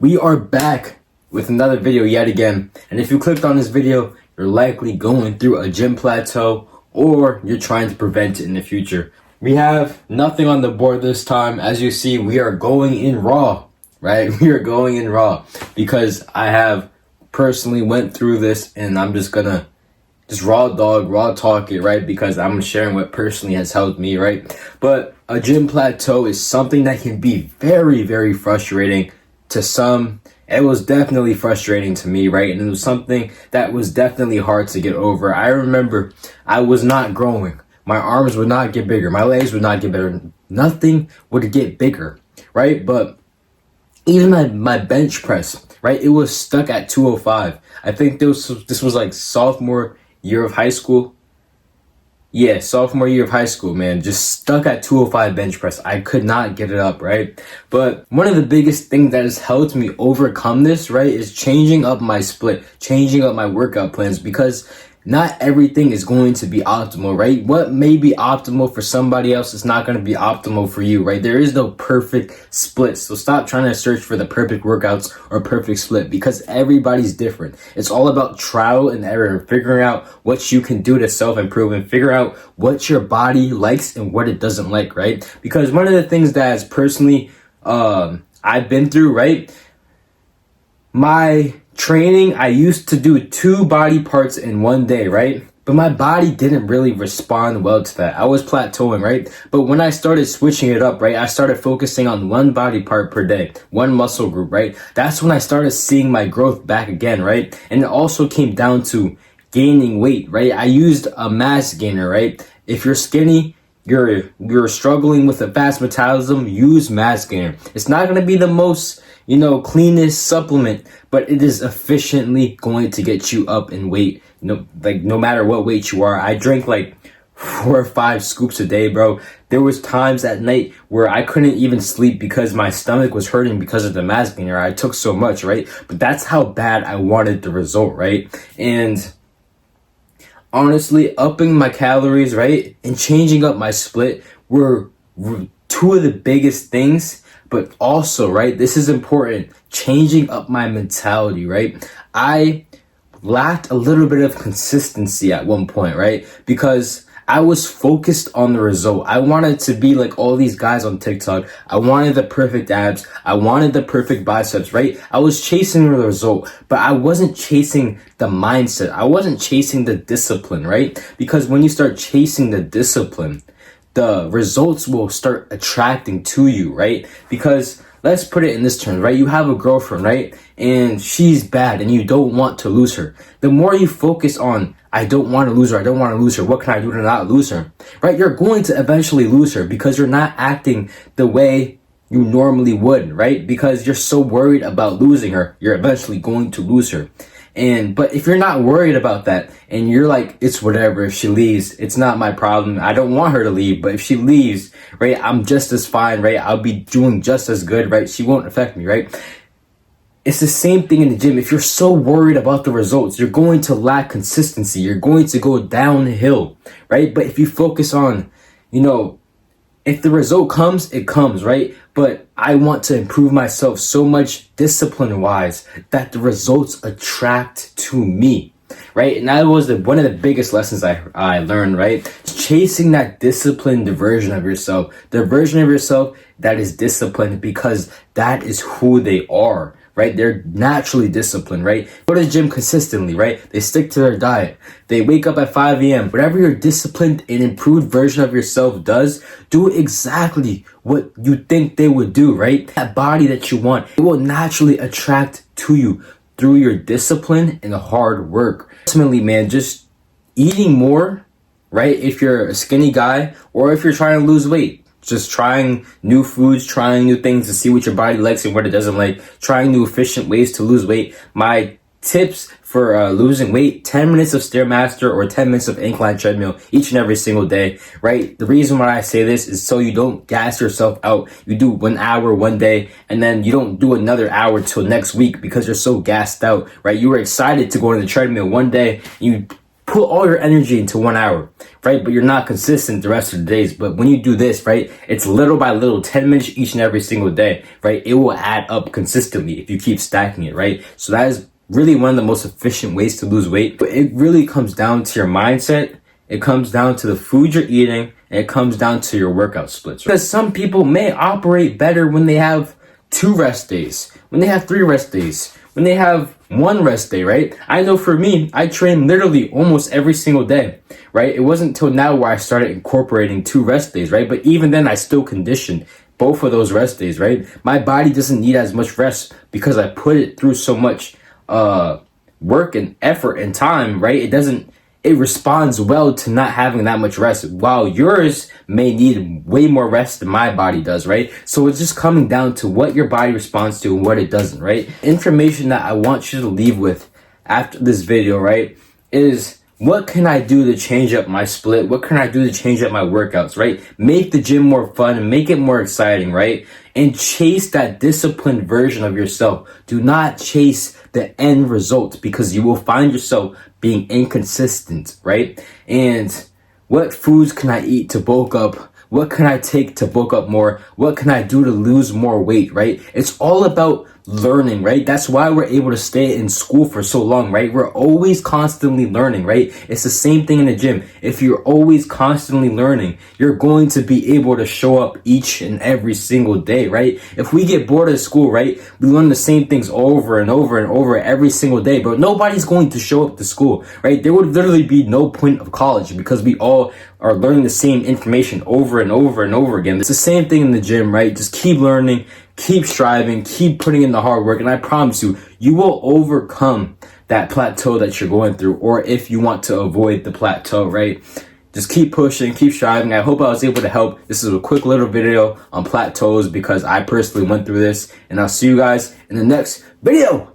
We are back with another video yet again, and if you clicked on this video, you're likely going through a gym plateau or you're trying to prevent it in the future. We have nothing on the board this time. As you see, we are going in raw, right? We are going in raw because I have personally went through this, and I'm just gonna raw talk it, right? Because I'm sharing what personally has helped me, right? But a gym plateau is something that can be very, very frustrating to some. It was definitely frustrating to me, right? And it was something that was definitely hard to get over. I remember I was not growing. My arms would not get bigger. My legs would not get better. Nothing would get bigger, right? But even my bench press, right? It was stuck at 205. I think this was like sophomore year of high school. Yeah, sophomore year of high school, man. Just stuck at 205 bench press. I could not get it up, right? But one of the biggest things that has helped me overcome this, right, is changing up my split, changing up my workout plans, because not everything is going to be optimal, right? What may be optimal for somebody else is not going to be optimal for you, right? There is no perfect split. So stop trying to search for the perfect workouts or perfect split, because everybody's different. It's all about trial and error and figuring out what you can do to self-improve and figure out what your body likes and what it doesn't like, right? Because one of the things that has personally I've been through, right? My training, I used to do 2 body parts in one day, right? But my body didn't really respond well to that. I was plateauing, right? But when I started switching it up, right, I started focusing on 1 body part per day, 1 muscle group, right? That's when I started seeing my growth back again, right? And it also came down to gaining weight, right? I used a mass gainer, right? If you're skinny, you're struggling with a fast metabolism, use mass gainer. It's not going to be the most, cleanest supplement, but it is efficiently going to get you up in weight. No matter what weight you are. I drink like 4 or 5 scoops a day, bro. There was times at night where I couldn't even sleep because my stomach was hurting because of the mass gainer. I took so much, right? But that's how bad I wanted the result, right? And honestly, upping my calories, right, and changing up my split were 2 of the biggest things. But also, right, this is important, changing up my mentality, right? I lacked a little bit of consistency at one point, right? Because I was focused on the result. I wanted to be like all these guys on TikTok. I wanted the perfect abs. I wanted the perfect biceps, right? I was chasing the result, but I wasn't chasing the mindset. I wasn't chasing the discipline, right? Because when you start chasing the discipline, the results will start attracting to you, right? Because let's put it in this term, right? You have a girlfriend, right? And she's bad and you don't want to lose her. The more you focus on, I don't want to lose her, I don't want to lose her, what can I do to not lose her, right? You're going to eventually lose her because you're not acting the way you normally would, right? Because you're so worried about losing her, you're eventually going to lose her. But if you're not worried about that and you're like, it's whatever, if she leaves, it's not my problem. I don't want her to leave, but if she leaves, right, I'm just as fine, right? I'll be doing just as good, right? She won't affect me, right? It's the same thing in the gym. If you're so worried about the results, you're going to lack consistency. You're going to go downhill, right? But if you focus on, if the result comes, it comes, right? But I want to improve myself so much discipline-wise that the results attract to me, right? And that was one of the biggest lessons I learned, right? Chasing that disciplined version of yourself, the version of yourself that is disciplined, because that is who they are, right? They're naturally disciplined, right? Go to the gym consistently, right? They stick to their diet. They wake up at 5 a.m. Whatever your disciplined and improved version of yourself does, do exactly what you think they would do, right? That body that you want, it will naturally attract to you through your discipline and hard work. Ultimately, man, just eating more, right? If you're a skinny guy or if you're trying to lose weight, just trying new foods, trying new things to see what your body likes and what it doesn't like, trying new efficient ways to lose weight. My tips for losing weight: 10 minutes of Stairmaster or 10 minutes of incline treadmill each and every single day, right? The reason why I say this is so you don't gas yourself out. You do 1 hour one day and then you don't do another hour till next week because you're so gassed out, right? You were excited to go on the treadmill one day, you put all your energy into 1 hour, right? But you're not consistent the rest of the days. But when you do this, right, it's little by little, 10 minutes each and every single day, right? It will add up consistently if you keep stacking it, right? So that is really one of the most efficient ways to lose weight. But it really comes down to your mindset. It comes down to the food you're eating, and it comes down to your workout splits. Because some people may operate better when they have 2 rest days, when they have 3 rest days, when they have 1 rest day, right? I know for me, I train literally almost every single day, right? It wasn't until now where I started incorporating 2 rest days, right? But even then, I still conditioned both of those rest days, right? My body doesn't need as much rest because I put it through so much work and effort and time, right? It responds well to not having that much rest, while yours may need way more rest than my body does, right? So it's just coming down to what your body responds to and what it doesn't, right? Information that I want you to leave with after this video, right, is what can I do to change up my split? What can I do to change up my workouts, right? Make the gym more fun and make it more exciting, right? And chase that disciplined version of yourself. Do not chase the end result, because you will find yourself being inconsistent, right? And what foods can I eat to bulk up? What can I take to bulk up more? What can I do to lose more weight, right? It's all about learning, right? That's why we're able to stay in school for so long, right? We're always constantly learning, right? It's the same thing in the gym. If you're always constantly learning, you're going to be able to show up each and every single day, right? If we get bored of school, right, we learn the same things over and over and over every single day, but nobody's going to show up to school, right? There would literally be no point of college, because we all are learning the same information over and over and over again. It's the same thing in the gym, right? Just keep learning, keep striving, keep putting in the hard work, and I promise you, you will overcome that plateau that you're going through, or if you want to avoid the plateau, right? Just keep pushing, keep striving. I hope I was able to help. This is a quick little video on plateaus because I personally went through this, and I'll see you guys in the next video.